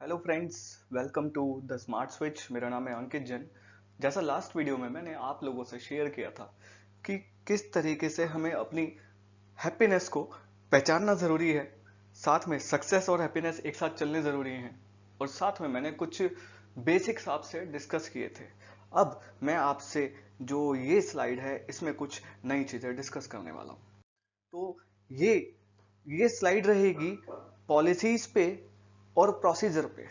Hello friends, welcome to the smart switch. मेरा नाम है अंकित जैन। जैसा लास्ट वीडियो में मैंने आप लोगों से शेयर किया था कि किस तरीके से हमें अपनी हैप्पीनेस को पहचानना ज़रूरी है, साथ में सक्सेस और हैप्पीनेस एक साथ चलने ज़रूरी हैं, और साथ में मैंने कुछ बेसिक्स आपसे डिस्कस किए थे। अब मैं आपसे जो ये स्लाइड है इसमें कुछ नई चीज़ें डिस्कस करने वाला हूँ। तो ये ये स्लाइड रहेगी पॉलिसीज पे और प्रोसीजर पे।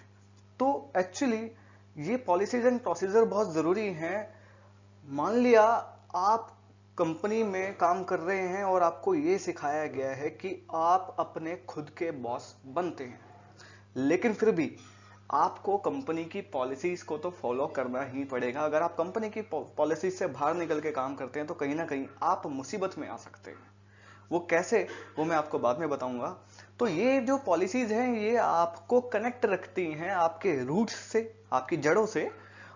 तो एक्चुअली ये पॉलिसीज एंड प्रोसीजर बहुत ज़रूरी हैं। मान लिया आप कंपनी में काम कर रहे हैं और आपको ये सिखाया गया है कि आप अपने खुद के बॉस बनते हैं, लेकिन फिर भी आपको कंपनी की पॉलिसीज को तो फॉलो करना ही पड़ेगा। अगर आप कंपनी की पॉलिसीज से बाहर निकल के काम करते हैं तो कहीं ना कहीं आप मुसीबत में आ सकते हैं। वो कैसे, वो मैं आपको बाद में बताऊंगा। तो ये जो पॉलिसीज हैं ये आपको कनेक्ट रखती हैं आपके रूट्स से, आपकी जड़ों से,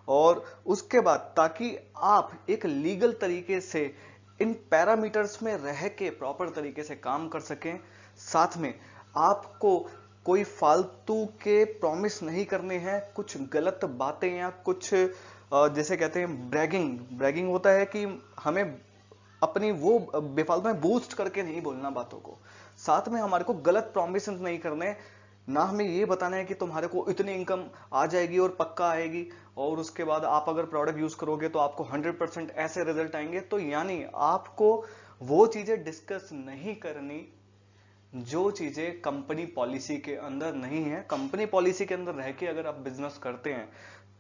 और उसके बाद ताकि आप एक लीगल तरीके से इन पैरामीटर्स में रह के प्रॉपर तरीके से काम कर सकें। साथ में आपको कोई फालतू के प्रॉमिस नहीं करने हैं, कुछ गलत बातें या कुछ जैसे कहते हैं ब्रैगिंग ब्रैगिंग होता है कि हमें अपनी वो बेफालतू में बूस्ट करके नहीं बोलना बातों को। साथ में हमारे को गलत प्रॉमिस नहीं करने, ना हमें ये बताना है कि तुम्हारे को इतनी इनकम आ जाएगी और पक्का आएगी, और उसके बाद आप अगर प्रोडक्ट यूज करोगे तो आपको 100% ऐसे रिजल्ट आएंगे। तो यानी आपको वो चीजें डिस्कस नहीं करनी जो चीजें कंपनी पॉलिसी के अंदर नहीं है। कंपनी पॉलिसी के अंदर रह के अगर आप बिजनेस करते हैं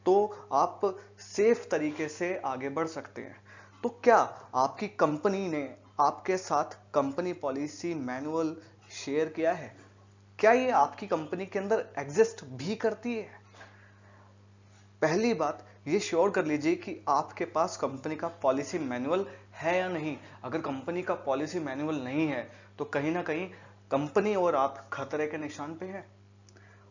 तो आप सेफ तरीके से आगे बढ़ सकते हैं। तो क्या आपकी कंपनी ने आपके साथ कंपनी पॉलिसी मैनुअल शेयर किया है? क्या ये आपकी कंपनी के अंदर एग्जिस्ट भी करती है? पहली बात ये श्योर कर लीजिए कि आपके पास कंपनी का पॉलिसी मैनुअल है या नहीं। अगर कंपनी का पॉलिसी मैनुअल नहीं है तो कहीं ना कहीं कंपनी और आप खतरे के निशान पे हैं।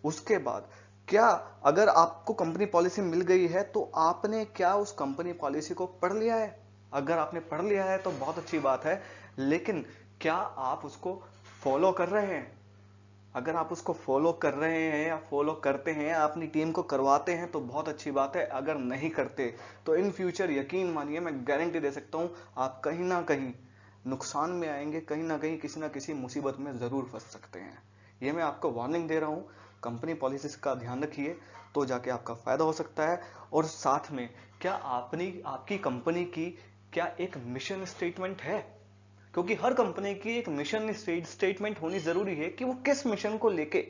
उसके बाद क्या, अगर आपको कंपनी पॉलिसी मिल गई है तो आपने क्या उस कंपनी पॉलिसी को पढ़ लिया है? अगर आपने पढ़ लिया है तो बहुत अच्छी बात है, लेकिन क्या आप उसको फॉलो कर रहे हैं? अगर आप उसको फॉलो कर रहे हैं या फॉलो करते हैं या अपनी टीम को करवाते हैं तो बहुत अच्छी बात है। अगर नहीं करते तो इन फ्यूचर यकीन मानिए, मैं गारंटी दे सकता हूं, आप कहीं ना कहीं नुकसान में आएंगे, कहीं ना किसी मुसीबत में जरूर फंस सकते हैं। ये मैं आपको वार्निंग दे रहा हूं। कंपनी पॉलिसीज का ध्यान रखिए, तो जाके आपका फायदा हो सकता है। और साथ में क्या आपकी कंपनी की क्या एक मिशन स्टेटमेंट है? क्योंकि हर कंपनी की एक मिशन स्टेटमेंट होनी जरूरी है कि वो किस मिशन को लेके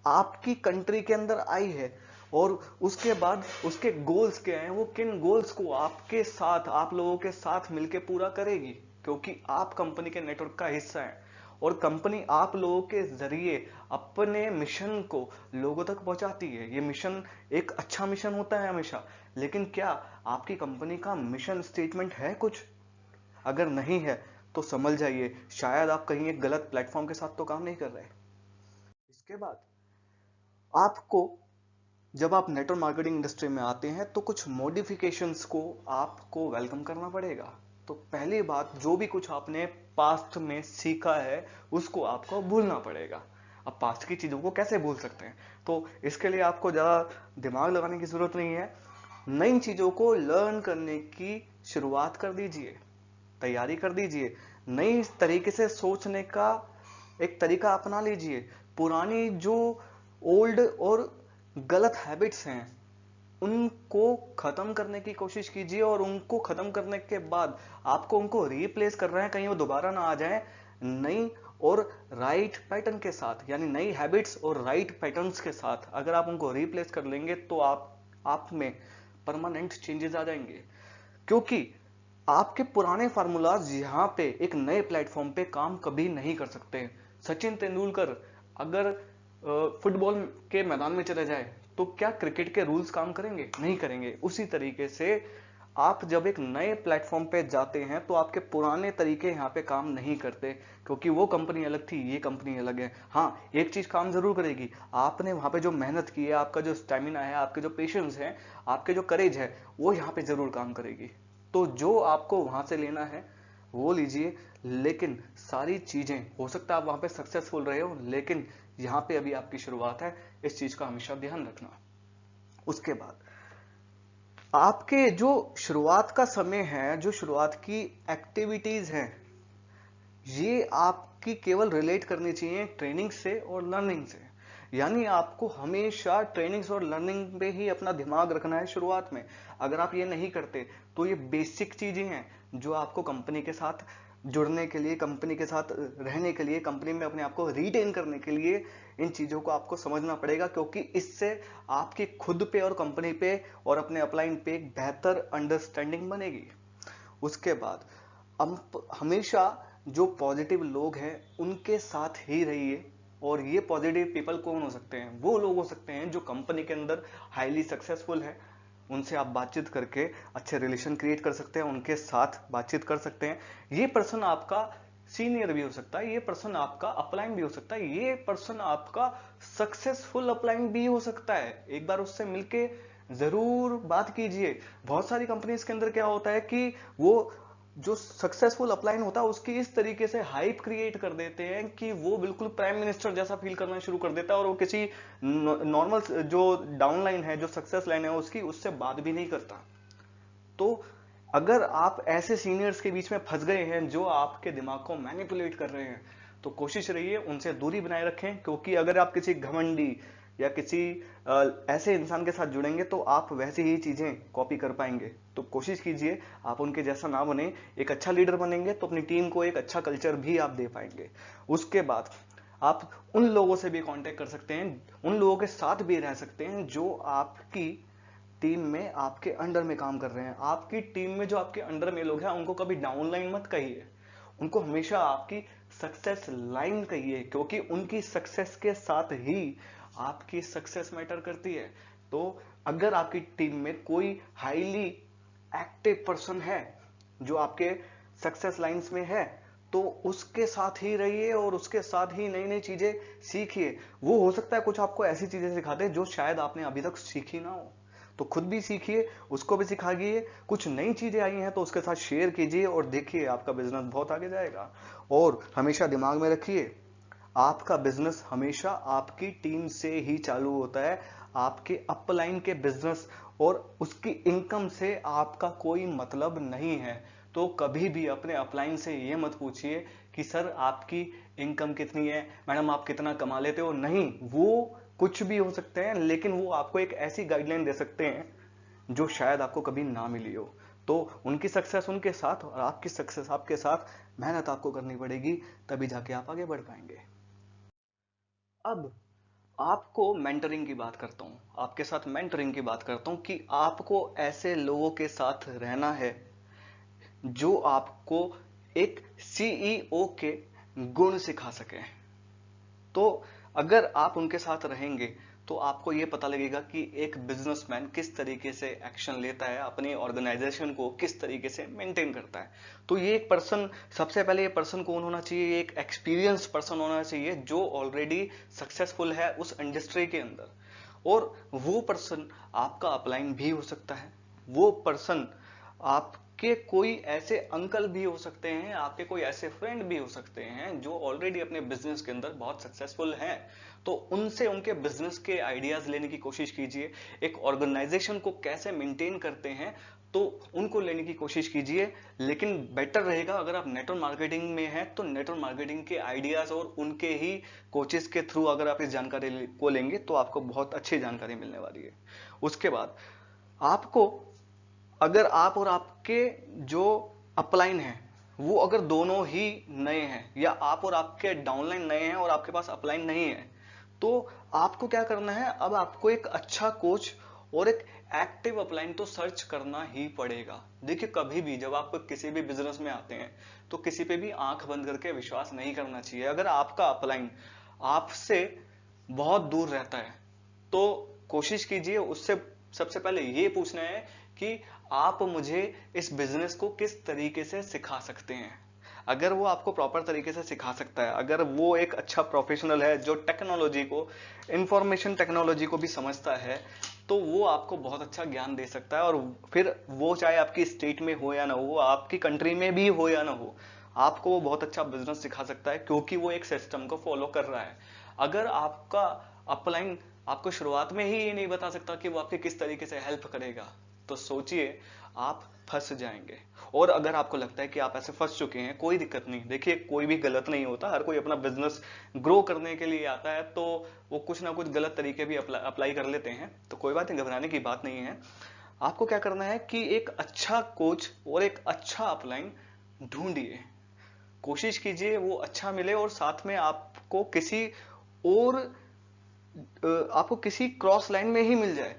आपकी कंट्री के अंदर आई है, और उसके बाद उसके गोल्स क्या हैं, वो किन गोल्स को आपके साथ, आप लोगों के साथ मिलकर पूरा करेगी। क्योंकि आप कंपनी के नेटवर्क का हिस्सा है और कंपनी आप लोगों के जरिए अपने मिशन को लोगों तक पहुंचाती है। ये मिशन एक अच्छा मिशन होता है हमेशा, लेकिन क्या आपकी कंपनी का मिशन स्टेटमेंट है कुछ? अगर नहीं है तो समझ जाइए शायद आप कहीं एक गलत प्लेटफॉर्म के साथ तो काम नहीं कर रहे। इसके बाद आपको, जब आप नेटवर्क मार्केटिंग इंडस्ट्री में आते हैं तो कुछ मॉडिफिकेशंस को आपको वेलकम करना पड़ेगा। तो पहली बात, जो भी कुछ आपने पास्ट में सीखा है उसको आपको भूलना पड़ेगा। अब पास्ट की चीजों को कैसे भूल सकते हैं? तो इसके लिए आपको ज्यादा दिमाग लगाने की जरूरत नहीं है। नई चीजों को लर्न करने की शुरुआत कर दीजिए, तैयारी कर दीजिए। नई तरीके से सोचने का एक तरीका अपना लीजिए। पुरानी जो ओल्ड और गलत हैबिट्स हैं उनको खत्म करने की कोशिश कीजिए, और उनको खत्म करने के बाद आपको उनको रिप्लेस कर रहे हैं, कहीं वो दोबारा ना आ जाए, नई और राइट पैटर्न के साथ। यानी नई हैबिट्स और राइट पैटर्न्स के साथ अगर आप उनको रिप्लेस कर लेंगे तो आप में परमानेंट चेंजेस आ जाएंगे। क्योंकि आपके पुराने फार्मूलाज यहां पे एक नए प्लेटफॉर्म पे काम कभी नहीं कर सकते। सचिन तेंदुलकर अगर फुटबॉल के मैदान में चले जाए तो क्या क्रिकेट के रूल्स काम करेंगे? नहीं करेंगे। उसी तरीके से आप जब एक नए प्लेटफॉर्म पे जाते हैं तो आपके पुराने तरीके यहाँ पे काम नहीं करते, क्योंकि वो कंपनी अलग थी, ये कंपनी अलग है। हाँ, एक चीज काम जरूर करेगी, आपने वहां पे जो मेहनत की है, आपका जो स्टेमिना है, आपके जो पेशेंस है, आपके जो करेज है, वो यहाँ पे जरूर काम करेगी। तो जो आपको वहां से लेना है वो लीजिए, लेकिन सारी चीजें, हो सकता है आप वहां पे सक्सेसफुल रहे हो, लेकिन यहाँ पे अभी आपकी शुरुआत है, इस चीज का हमेशा ध्यान रखना। उसके बाद आपके जो शुरुआत का समय है, जो शुरुआत की एक्टिविटीज हैं, ये आपकी केवल रिलेट करनी चाहिए ट्रेनिंग से और लर्निंग से। यानी आपको हमेशा ट्रेनिंग्स और लर्निंग पे ही अपना दिमाग रखना है शुरुआत में। अगर आप ये नहीं करते तो ये बेसिक चीजें हैं जो आपको कंपनी के साथ जुड़ने के लिए, कंपनी के साथ रहने के लिए, कंपनी में अपने आप को रिटेन करने के लिए इन चीजों को आपको समझना पड़ेगा, क्योंकि इससे आपकी खुद पे और कंपनी पे और अपने अपलाइन पे एक बेहतर अंडरस्टैंडिंग बनेगी। उसके बाद हमेशा जो पॉजिटिव लोग हैं उनके साथ ही रहिए। और ये पॉजिटिव पीपल कौन हो सकते हैं? वो लोग हो सकते हैं जो कंपनी के अंदर हाईली सक्सेसफुल है, उनसे आप बातचीत करके अच्छे रिलेशन क्रिएट कर सकते हैं, उनके साथ बातचीत कर सकते हैं। ये पर्सन आपका सीनियर भी हो सकता है, ये पर्सन आपका अपलाइन भी हो सकता है, ये पर्सन आपका सक्सेसफुल अपलाइन भी हो सकता है। एक बार उससे मिलके जरूर बात कीजिए। बहुत सारी कंपनीज के अंदर क्या होता है कि वो जो सक्सेसफुल अपलाइन होता है उसकी इस तरीके से हाइप क्रिएट कर देते हैं कि वो बिल्कुल प्राइम मिनिस्टर जैसा फील करना शुरू कर देता है, और वो किसी नॉर्मल जो डाउनलाइन है, जो सक्सेस लाइन है उसकी, उससे बात भी नहीं करता। तो अगर आप ऐसे सीनियर्स के बीच में फंस गए हैं जो आपके दिमाग को मैनिपुलेट कर रहे हैं, तो कोशिश रहिए उनसे दूरी बनाए रखें। क्योंकि अगर आप किसी घमंडी या किसी ऐसे इंसान के साथ जुड़ेंगे तो आप वैसी ही चीजें कॉपी कर पाएंगे। तो कोशिश कीजिए आप उनके जैसा ना बने। एक अच्छा लीडर बनेंगे तो अपनी टीम को एक अच्छा कल्चर भी आप दे पाएंगे। उसके बाद आप उन लोगों से भी कांटेक्ट कर सकते हैं, उन लोगों के साथ भी रह सकते हैं जो आपकी टीम में आपके अंडर में काम कर रहे हैं। आपकी टीम में जो आपके अंडर में लोग हैं उनको कभी डाउनलाइन मत कहिए, उनको हमेशा आपकी सक्सेस लाइन कहिए, क्योंकि उनकी सक्सेस के साथ ही आपकी सक्सेस मैटर करती है। तो अगर आपकी टीम में कोई हाईली एक्टिव पर्सन है जो आपके सक्सेस लाइंस में है, तो उसके साथ ही रहिए और उसके साथ ही नई नई चीजें सीखिए। वो हो सकता है कुछ आपको ऐसी चीजें सिखा दे जो शायद आपने अभी तक सीखी ना हो, तो खुद भी सीखिए, उसको भी सिखाइए। कुछ नई चीजें आई हैं तो उसके साथ शेयर कीजिए और देखिए आपका बिजनेस बहुत आगे जाएगा। और हमेशा दिमाग में रखिए, आपका बिजनेस हमेशा आपकी टीम से ही चालू होता है। आपके अपलाइन के बिजनेस और उसकी इनकम से आपका कोई मतलब नहीं है। तो कभी भी अपने अपलाइन से ये मत पूछिए कि सर आपकी इनकम कितनी है, मैडम आप कितना कमा लेते हो। नहीं, वो कुछ भी हो सकते हैं, लेकिन वो आपको एक ऐसी गाइडलाइन दे सकते हैं जो शायद आपको कभी ना मिली हो। तो उनकी सक्सेस उनके साथ और आपकी सक्सेस आपके साथ, मेहनत आपको करनी पड़ेगी, तभी जाके आप आगे बढ़ पाएंगे। अब आपको मेंटरिंग की बात करता हूं, आपके साथ मेंटरिंग की बात करता हूं कि आपको ऐसे लोगों के साथ रहना है जो आपको एक सीईओ के गुण सिखा सके। तो अगर आप उनके साथ रहेंगे तो आपको यह पता लगेगा कि एक बिजनेसमैन किस तरीके से एक्शन लेता है, अपनी ऑर्गेनाइजेशन को किस तरीके से मेंटेन करता है। तो ये एक पर्सन, सबसे पहले ये पर्सन कौन होना चाहिए? एक एक्सपीरियंस पर्सन होना चाहिए जो ऑलरेडी सक्सेसफुल है उस इंडस्ट्री के अंदर। और वो पर्सन आपका अपलाइन भी हो सकता है, वो पर्सन आपके कोई ऐसे अंकल भी हो सकते हैं, आपके कोई ऐसे फ्रेंड भी हो सकते हैं जो ऑलरेडी अपने बिजनेस के अंदर बहुत सक्सेसफुल हैं। तो उनसे उनके बिजनेस के आइडियाज लेने की कोशिश कीजिए। एक ऑर्गेनाइजेशन को कैसे मेंटेन करते हैं तो उनको लेने की कोशिश कीजिए। लेकिन बेटर रहेगा अगर आप नेटवर्क मार्केटिंग में हैं तो नेटवर्क मार्केटिंग के आइडियाज और उनके ही कोचेस के थ्रू अगर आप इस जानकारी को लेंगे तो आपको बहुत अच्छी जानकारी मिलने वाली है। उसके बाद आपको, अगर आप और आपके जो अपलाइन है वो अगर दोनों ही नए हैं, या आप और आपके डाउनलाइन नए हैं और आपके पास अपलाइन नहीं है, तो आपको क्या करना है? अब आपको एक अच्छा कोच और एक एक्टिव अपलाइन तो सर्च करना ही पड़ेगा। देखिए, कभी भी जब आप किसी भी बिजनेस में आते हैं तो किसी पे भी आंख बंद करके विश्वास नहीं करना चाहिए। अगर आपका अपलाइन आपसे बहुत दूर रहता है तो कोशिश कीजिए उससे सबसे पहले ये पूछना है कि आप मुझे इस बिजनेस को किस तरीके से सिखा सकते हैं। अगर वो आपको प्रॉपर तरीके से सिखा सकता है, अगर वो एक अच्छा प्रोफेशनल है जो टेक्नोलॉजी को, इंफॉर्मेशन टेक्नोलॉजी को भी समझता है, तो वो आपको बहुत अच्छा ज्ञान दे सकता है। और फिर वो चाहे आपकी स्टेट में हो या ना हो, आपकी कंट्री में भी हो या ना हो, आपको वो बहुत अच्छा बिजनेस सिखा सकता है, क्योंकि वो एक सिस्टम को फॉलो कर रहा है। अगर आपका अपलाइन आपको शुरुआत में ही ये नहीं बता सकता कि वो आपके किस तरीके से हेल्प करेगा, तो सोचिए आप फंस जाएंगे। और अगर आपको लगता है कि आप ऐसे फंस चुके हैं, कोई दिक्कत नहीं, देखिए कोई भी गलत नहीं होता, हर कोई अपना बिजनेस ग्रो करने के लिए आता है, तो वो कुछ ना कुछ गलत तरीके भी अप्लाई कर लेते हैं, तो कोई बात नहीं, घबराने की बात नहीं है। आपको क्या करना है कि एक अच्छा कोच और एक अच्छा अपलाइन ढूंढिए, कोशिश कीजिए वो अच्छा मिले, और साथ में आपको किसी क्रॉस लाइन में ही मिल जाए,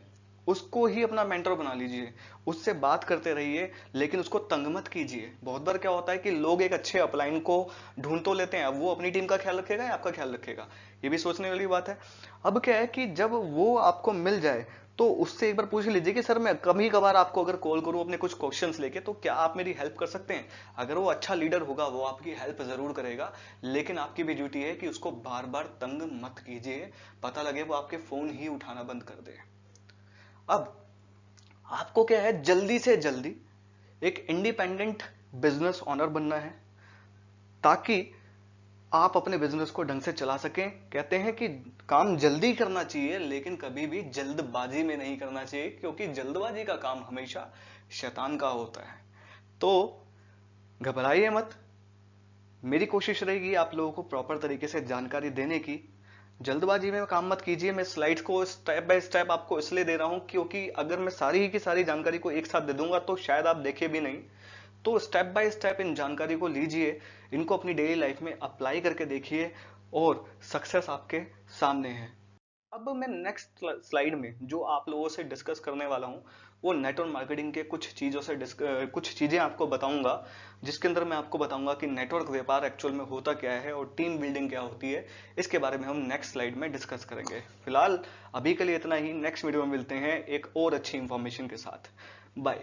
उसको ही अपना मेंटर बना लीजिए, उससे बात करते रहिए, लेकिन उसको तंग मत कीजिए। बहुत बार क्या होता है कि लोग एक अच्छे अपलाइन को ढूंढ तो लेते हैं, अब वो अपनी टीम का ख्याल रखेगा या आपका ख्याल रखेगा, ये भी सोचने वाली बात है। अब क्या है कि जब वो आपको मिल जाए तो उससे एक बार पूछ लीजिए कि सर मैं कभी कभार आपको अगर कॉल करूं अपने कुछ क्वेश्चंस लेके, तो क्या आप मेरी हेल्प कर सकते हैं। अगर वो अच्छा लीडर होगा वो आपकी हेल्प जरूर करेगा, लेकिन आपकी भी ड्यूटी है कि उसको बार बार तंग मत कीजिए, पता लगे वो आपके फोन ही उठाना बंद कर दे। अब आपको क्या है, जल्दी से जल्दी एक इंडिपेंडेंट बिजनेस ओनर बनना है, ताकि आप अपने बिजनेस को ढंग से चला सकें। कहते हैं कि काम जल्दी करना चाहिए, लेकिन कभी भी जल्दबाजी में नहीं करना चाहिए, क्योंकि जल्दबाजी का काम हमेशा शैतान का होता है। तो घबराइए मत, मेरी कोशिश रहेगी आप लोगों को प्रॉपर तरीके से जानकारी देने की। जल्दबाजी में काम मत कीजिए। मैं स्लाइड्स को स्टेप बाय स्टेप आपको इसलिए दे रहा हूं क्योंकि अगर मैं सारी की सारी जानकारी को एक साथ दे दूंगा तो शायद आप देखे भी नहीं। तो स्टेप बाय स्टेप इन जानकारी को लीजिए, इनको अपनी डेली लाइफ में अप्लाई करके देखिए, और सक्सेस आपके सामने है। अब मैं नेक्स्ट स्लाइड में जो आप लोगों से डिस्कस करने वाला हूं वो नेटवर्क मार्केटिंग के कुछ चीजें आपको बताऊंगा, जिसके अंदर मैं आपको बताऊंगा कि नेटवर्क व्यापार एक्चुअल में होता क्या है और टीम बिल्डिंग क्या होती है। इसके बारे में हम नेक्स्ट स्लाइड में डिस्कस करेंगे। फिलहाल अभी के लिए इतना ही, नेक्स्ट वीडियो में मिलते हैं एक और अच्छी इंफॉर्मेशन के साथ। बाय।